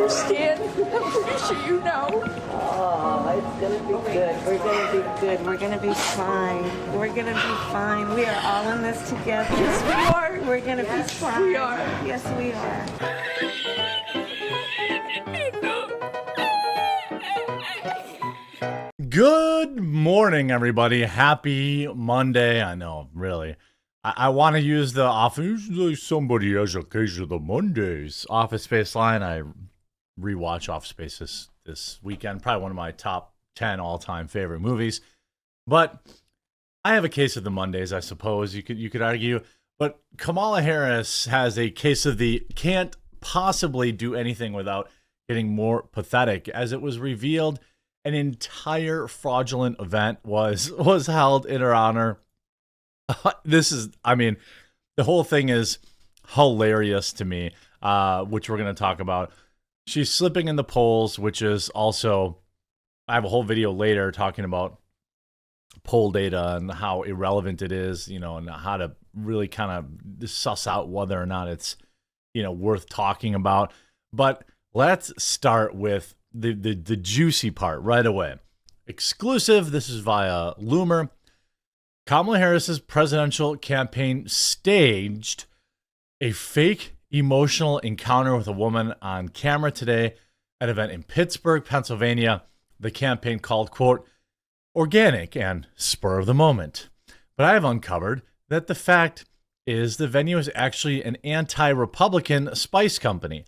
understand. I'm pretty sure you know. Oh, it's gonna be good. We're gonna be good. We're gonna be fine. We're gonna be fine. We are all in this together. Yes, we are. We're gonna be fine. We are. Yes, we are. Good morning, everybody. Happy Monday. I know, really. I want to use the usually somebody has a case of the Mondays Office Space line. I rewatch Office Space this weekend. Probably one of my top 10 all-time favorite movies. But I have a case of the Mondays, I suppose you could argue. But Kamala Harris has a case of the can't possibly do anything without getting more pathetic. As it was revealed, an entire fraudulent event was held in her honor. The whole thing is hilarious to me, which we're going to talk about. She's slipping in the polls, which is also, I have a whole video later talking about poll data and how irrelevant it is, and how to really kind of suss out whether or not it's, worth talking about. But let's start with the juicy part right away. Exclusive. This is via Loomer. Kamala Harris's presidential campaign staged a fake emotional encounter with a woman on camera today at an event in Pittsburgh, Pennsylvania. The campaign called, quote, organic and spur of the moment. But I have uncovered that the fact is the venue is actually an anti-Republican spice company,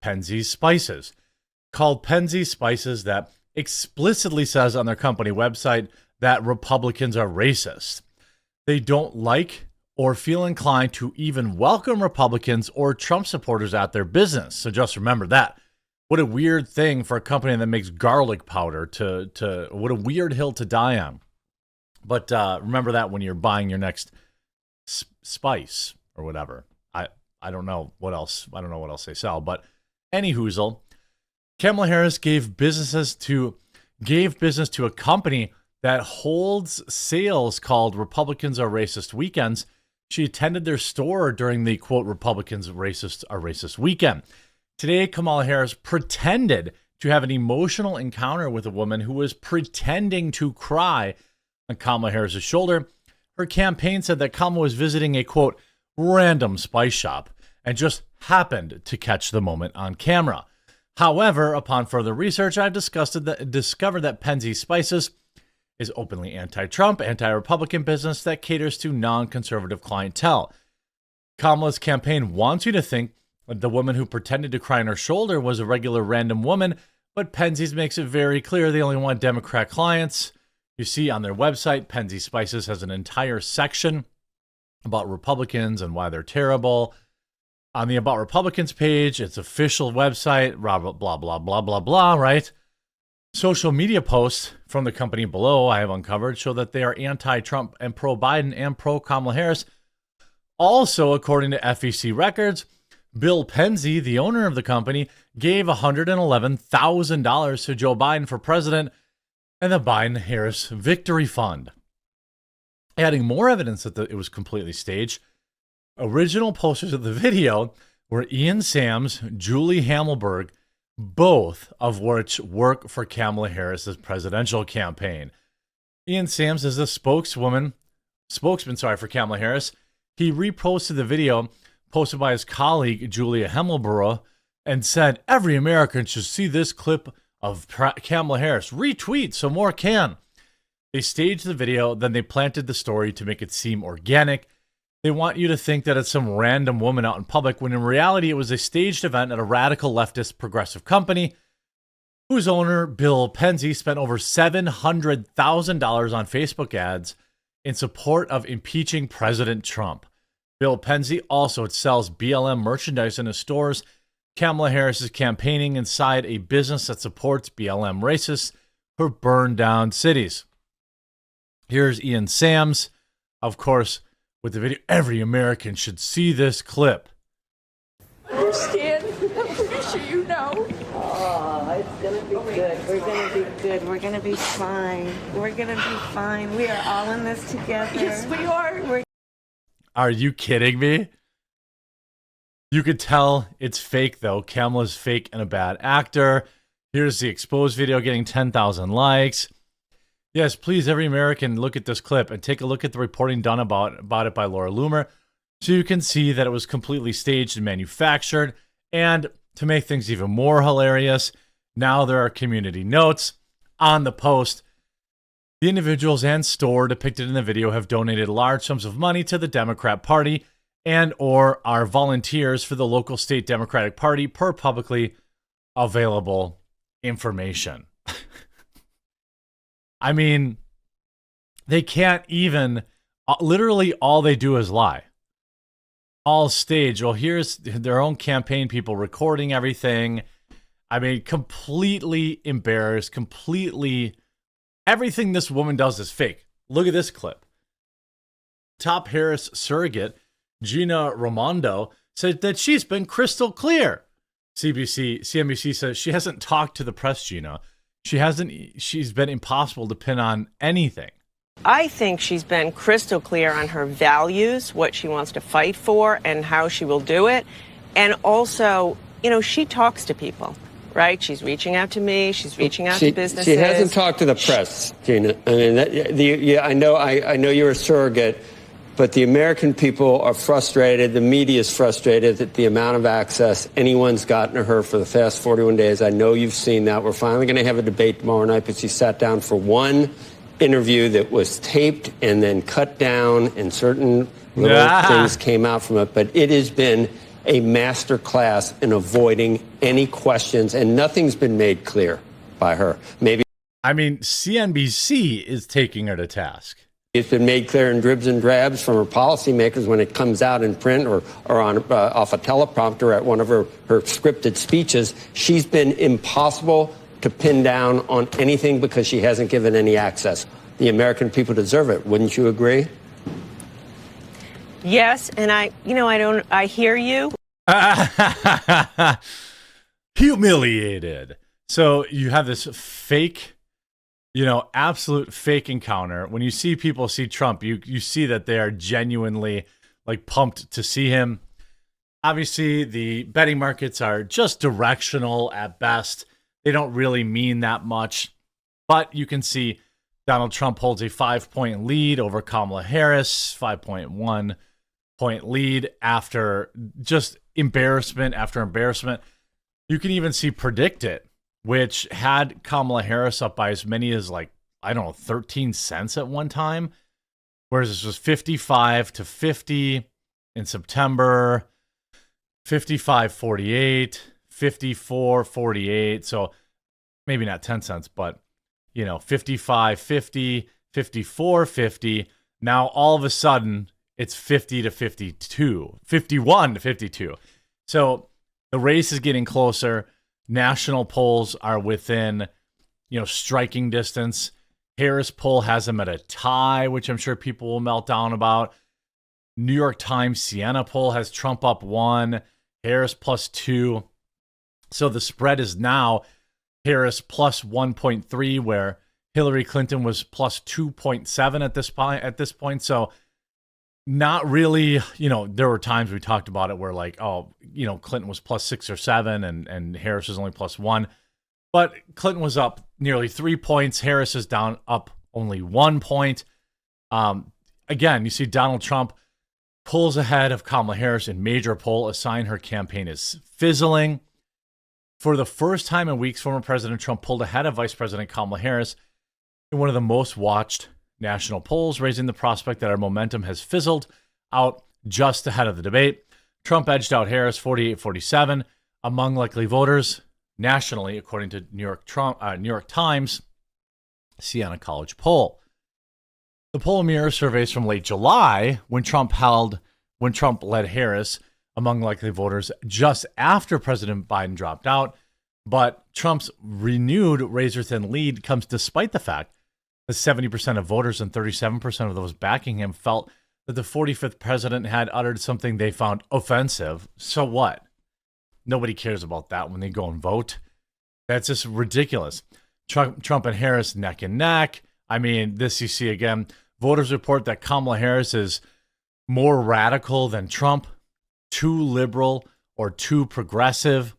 Penzeys Spices, called Penzeys Spices, that explicitly says on their company website that Republicans are racist. They don't like or feel inclined to even welcome Republicans or Trump supporters at their business. So just remember that. What a weird thing for a company that makes garlic powder to what a weird hill to die on. But remember that when you're buying your next spice or whatever. I don't know what else. I don't know what else they sell. But any hoozle, Kamala Harris gave business to a company that holds sales called Republicans Are Racist Weekends. She attended their store during the, quote, Republicans Are Racist weekend. Today, Kamala Harris pretended to have an emotional encounter with a woman who was pretending to cry on Kamala Harris's shoulder. Her campaign said that Kamala was visiting a, quote, random spice shop and just happened to catch the moment on camera. However, upon further research, I've discovered that Penzeys Spices is openly anti-Trump, anti-Republican business that caters to non-conservative clientele. Kamala's campaign wants you to think that the woman who pretended to cry on her shoulder was a regular random woman, but Penzeys makes it very clear they only want Democrat clients. You see on their website, Penzeys Spices has an entire section about Republicans and why they're terrible. On the About Republicans page, its official website, blah, blah, blah, blah, blah, blah, blah, right? Social media posts from the company below I have uncovered show that they are anti-Trump and pro-Biden and pro-Kamala Harris. Also, according to FEC records, Bill Penzey, the owner of the company, gave $111,000 to Joe Biden for president and the Biden-Harris Victory Fund. Adding more evidence that it was completely staged, original posters of the video were Ian Sams, Julie Hammelberg, both of which work for Kamala Harris's presidential campaign. Ian Sams is the spokesman for Kamala Harris. He reposted the video posted by his colleague, Julia Hemmelborough, and said, every American should see this clip of Kamala Harris. Retweet so more can. They staged the video, then they planted the story to make it seem organic. They want you to think that it's some random woman out in public, when in reality it was a staged event at a radical leftist progressive company whose owner, Bill Penzey, spent over $700,000 on Facebook ads in support of impeaching President Trump. Bill Penzey also sells BLM merchandise in his stores. Kamala Harris is campaigning inside a business that supports BLM racists who burn down cities. Here's Ian Sams, of course, with the video. Every American should see this clip. Understand. I'm pretty sure you know. Oh, it's gonna be good. We're gonna be good. We're gonna be fine. We're gonna be fine. We are all in this together. Yes, we are. Are you kidding me? You could tell it's fake, though. Kamala's fake and a bad actor. Here's the exposed video getting 10,000 likes. Yes, please, every American, look at this clip and take a look at the reporting done about it by Laura Loomer, so you can see that it was completely staged and manufactured. And to make things even more hilarious, now there are community notes on the post. The individuals and store depicted in the video have donated large sums of money to the Democrat Party and or are volunteers for the local state Democratic Party per publicly available information. I mean, they can't even, literally all they do is lie. All staged. Well, here's their own campaign people recording everything. I mean, completely embarrassed, completely, everything this woman does is fake. Look at this clip. Top Harris surrogate Gina Raimondo said that she's been crystal clear. CNBC says she hasn't talked to the press, Gina. She's been impossible to pin on anything. I think she's been crystal clear on her values, what she wants to fight for, and how she will do it. And also, she talks to people, right? She's reaching out to me. She's reaching out to businesses. She hasn't talked to the press, Gina. I mean, I know you're a surrogate, but the American people are frustrated. The media is frustrated at the amount of access anyone's gotten to her for the past 41 days. I know you've seen that. We're finally going to have a debate tomorrow night, but she sat down for one interview that was taped and then cut down, and certain little things came out from it. But it has been a master class in avoiding any questions, and nothing's been made clear by her. I mean, CNBC is taking her to task. It's been made clear in dribs and drabs from her policymakers when it comes out in print or on off a teleprompter at one of her scripted speeches. She's been impossible to pin down on anything because she hasn't given any access. The American people deserve it. Wouldn't you agree? Yes, and I hear you. Humiliated. So you have this fake, absolute fake encounter. When you see people see Trump, you see that they are genuinely pumped to see him. Obviously, the betting markets are just directional at best. They don't really mean that much, but you can see Donald Trump holds a 5-point lead over Kamala Harris, 5.1 point lead after just embarrassment after embarrassment. You can even see Predict It, which had Kamala Harris up by as many as 13 cents at one time, whereas this was 55 to 50 in September, 55.48, 54.48. So maybe not 10 cents, but 55.50, 54.50. Now all of a sudden it's 50 to 52, 51 to 52. So the race is getting closer. National polls are within, striking distance. Harris poll has him at a tie, which I'm sure people will melt down about. New York Times Siena poll has Trump up 1, Harris plus 2. So the spread is now Harris plus 1.3, where Hillary Clinton was plus 2.7 at this point. So not really, there were times we talked about it where Clinton was plus 6 or 7 and Harris was only plus 1. But Clinton was up nearly 3 points. Harris is down up only 1 point. Again, you see Donald Trump pulls ahead of Kamala Harris in major poll. A sign her campaign is fizzling. For the first time in weeks, former President Trump pulled ahead of Vice President Kamala Harris in one of the most watched national polls, raising the prospect that our momentum has fizzled out just ahead of the debate. Trump edged out Harris 48-47 among likely voters nationally, according to New York Times Siena College poll. The poll mirrors surveys from late July when Trump led Harris among likely voters just after President Biden dropped out. But Trump's renewed razor-thin lead comes despite the fact that 70% of voters and 37% of those backing him felt that the 45th president had uttered something they found offensive. So what? Nobody cares about that when they go and vote. That's just ridiculous. Trump and Harris neck and neck. I mean, this you see again. Voters report that Kamala Harris is more radical than Trump, too liberal, or too progressive.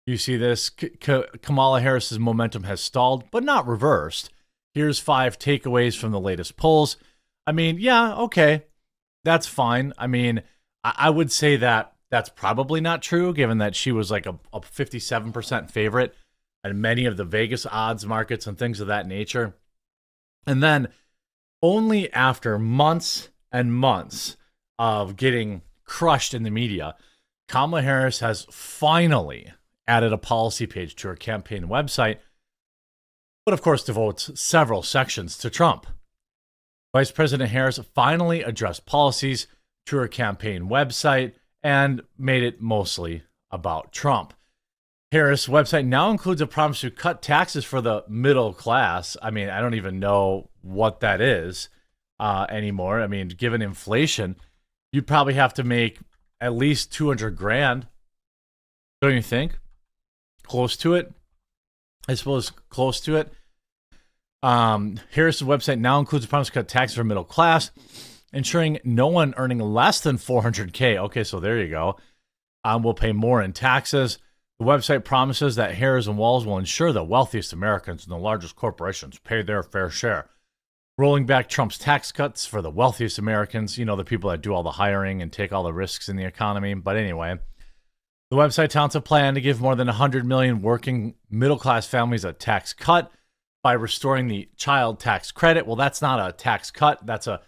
You see this. Kamala Harris's momentum has stalled, but not reversed. Here's 5 takeaways from the latest polls. I mean, yeah, okay, that's fine. I mean, I would say that that's probably not true, given that she was like a 57% favorite in many of the Vegas odds markets and things of that nature. And then only after months and months of getting crushed in the media, Kamala Harris has finally added a policy page to her campaign website, but of course devotes several sections to Trump. Vice President Harris finally addressed policies to her campaign website and made it mostly about Trump. Harris' website now includes a promise to cut taxes for the middle class. I mean, I don't even know what that is anymore. I mean, given inflation, you'd probably have to make at least 200 grand. Don't you think? Close to it. I suppose close to it. Harris' website now includes a promise to cut taxes for middle class, ensuring no one earning less than $400K. Okay, so there you go. Will pay more in taxes. The website promises that Harris and Walz will ensure the wealthiest Americans and the largest corporations pay their fair share. Rolling back Trump's tax cuts for the wealthiest Americans, the people that do all the hiring and take all the risks in the economy. But anyway, the website touts a plan to give more than 100 million working middle-class families a tax cut by restoring the child tax credit. Well, that's not a tax cut. That's a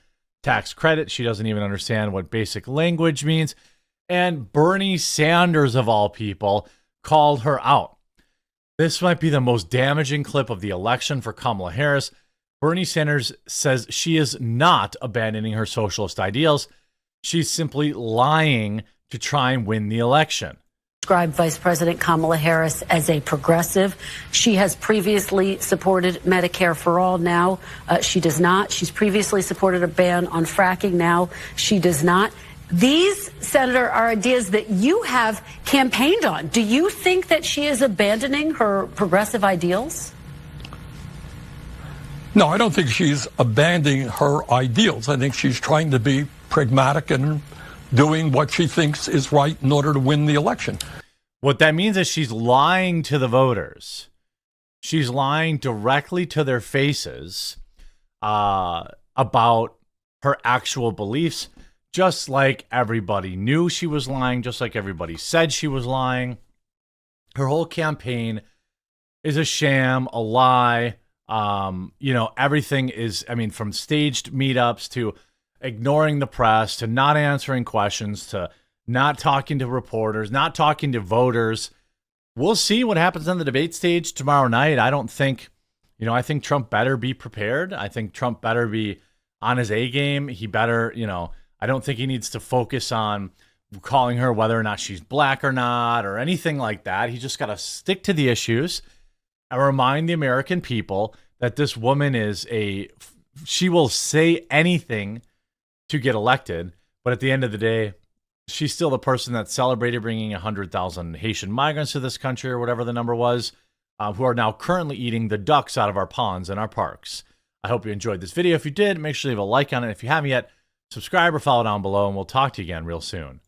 tax credit. She doesn't even understand what basic language means. And Bernie Sanders, of all people, called her out. This might be the most damaging clip of the election for Kamala Harris. Bernie Sanders says she is not abandoning her socialist ideals. She's simply lying to try and win the election. Described Vice President Kamala Harris as a progressive. She has previously supported Medicare for all. Now she does not. She's previously supported a ban on fracking. Now she does not. These, Senator, are ideas that you have campaigned on. Do you think that she is abandoning her progressive ideals? No, I don't think she's abandoning her ideals. I think she's trying to be pragmatic and doing what she thinks is right in order to win the election. What that means is she's lying to the voters. She's lying directly to their faces about her actual beliefs, just like everybody knew she was lying, just like everybody said she was lying. Her whole campaign is a sham, a lie. Everything is, from staged meetups to ignoring the press, to not answering questions, to not talking to reporters, not talking to voters. We'll see what happens on the debate stage tomorrow night. I don't think, I think Trump better be prepared. I think Trump better be on his A game. He better, I don't think he needs to focus on calling her whether or not she's black or not or anything like that. He just got to stick to the issues and remind the American people that this woman she will say anything to get elected, but at the end of the day, she's still the person that celebrated bringing 100,000 Haitian migrants to this country, or whatever the number was, who are now currently eating the ducks out of our ponds and our parks. I hope you enjoyed this video. If you did, make sure you leave a like on it. If you haven't yet, subscribe or follow down below, and we'll talk to you again real soon.